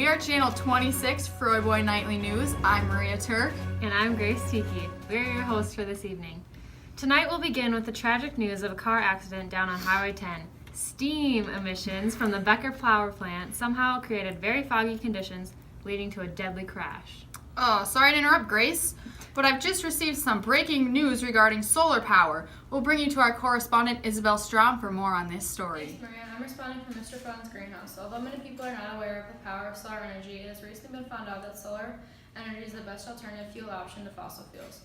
We are Channel 26, Froi Nightly News. I'm Maria Turk. And I'm Grace Tiki. We're your hosts for this evening. Tonight we'll begin with the tragic news of a car accident down on Highway 10. Steam emissions from the Becker power plant somehow created very foggy conditions, leading to a deadly crash. Oh, sorry to interrupt, Grace, but I've just received some breaking news regarding solar power. We'll bring you to our correspondent, Isabel Strom, for more on this story. Thanks, Maria. I'm responding from Mr. Phone's greenhouse. Although many people are not aware of the power of solar energy, it has recently been found out that solar energy is the best alternative fuel option to fossil fuels.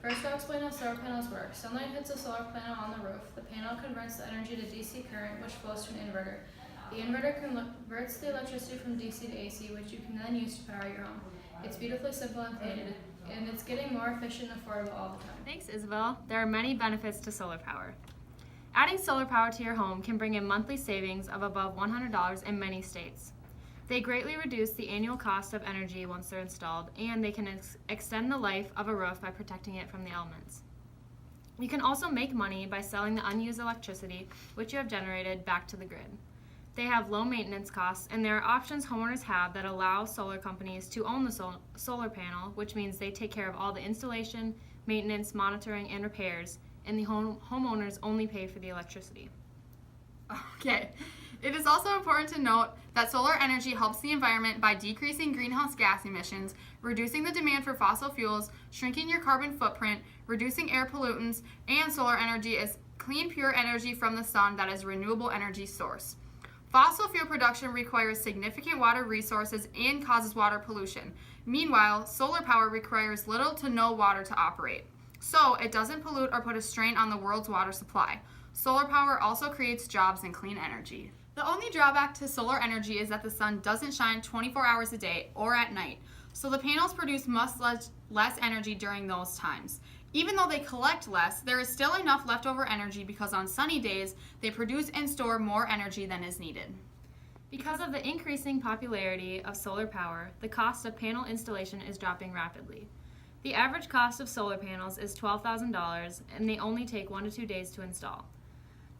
First, I'll explain how solar panels work. Sunlight hits a solar panel on the roof. The panel converts the energy to DC current, which flows to an inverter. The inverter converts the electricity from DC to AC, which you can then use to power your home. It's beautifully simple and clean, and it's getting more efficient and affordable all the time. Thanks, Isabel. There are many benefits to solar power. Adding solar power to your home can bring in monthly savings of above $100 in many states. They greatly reduce the annual cost of energy once they're installed, and they can extend the life of a roof by protecting it from the elements. You can also make money by selling the unused electricity, which you have generated, back to the grid. They have low maintenance costs, and there are options homeowners have that allow solar companies to own the solar panel, which means they take care of all the installation, maintenance, monitoring, and repairs, and the homeowners only pay for the electricity. Okay. It is also important to note that solar energy helps the environment by decreasing greenhouse gas emissions, reducing the demand for fossil fuels, shrinking your carbon footprint, reducing air pollutants, and solar energy is clean, pure energy from the sun that is a renewable energy source. Fossil fuel production requires significant water resources and causes water pollution. Meanwhile, solar power requires little to no water to operate, so it doesn't pollute or put a strain on the world's water supply. Solar power also creates jobs and clean energy. The only drawback to solar energy is that the sun doesn't shine 24 hours a day or at night, so the panels produce much less energy during those times. Even though they collect less, there is still enough leftover energy because on sunny days, they produce and store more energy than is needed. Because of the increasing popularity of solar power, the cost of panel installation is dropping rapidly. The average cost of solar panels is $12,000, and they only take 1 to 2 days to install.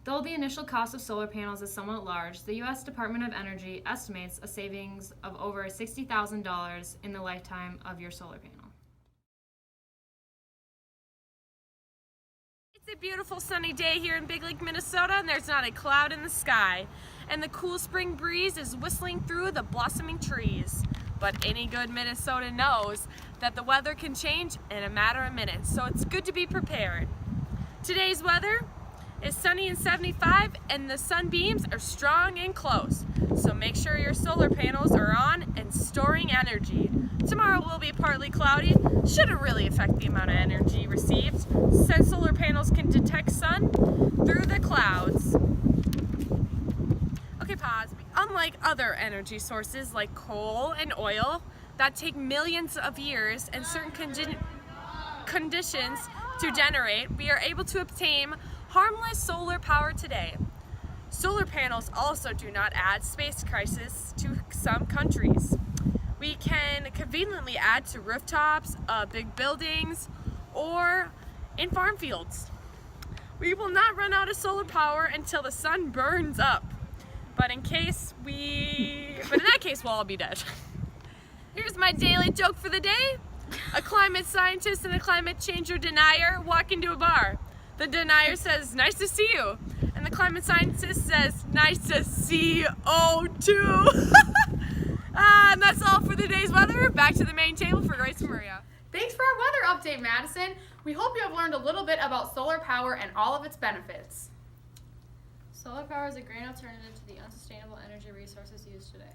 Though the initial cost of solar panels is somewhat large, the U.S. Department of Energy estimates a savings of over $60,000 in the lifetime of your solar panel. It's a beautiful sunny day here in Big Lake, Minnesota, and there's not a cloud in the sky. And the cool spring breeze is whistling through the blossoming trees. But any good Minnesotan knows that the weather can change in a matter of minutes, so it's good to be prepared. Today's weather is sunny and 75, and the sunbeams are strong and close. So make sure your solar panels are on and storing energy. Tomorrow will be partly cloudy. Shouldn't really affect the amount of energy received, since solar panels can detect sun through the clouds. Okay, pause. Unlike other energy sources like coal and oil that take millions of years and certain conditions to generate, we are able to obtain harmless solar power today. Solar panels also do not add space crisis to some countries. We can conveniently add to rooftops, big buildings, or in farm fields. We will not run out of solar power until the sun burns up. But in that case, we'll all be dead. Here's my daily joke for the day. A climate scientist and a climate changer denier walk into a bar. The denier says, "Nice to see you." And the climate scientist says, "Nice to see you too." And that's all for the day's weather. Back to the main table for Grace and Maria. Thanks for our weather update, Madison. We hope you have learned a little bit about solar power and all of its benefits. Solar power is a great alternative to the unsustainable energy resources used today.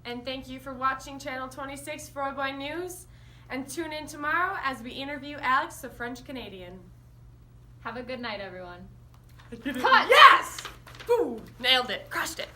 And thank you for watching Channel 26 Froi News. And tune in tomorrow as we interview Alex, the French Canadian. Have a good night, everyone. Cut! Yes! Boom! Nailed it. Crushed it.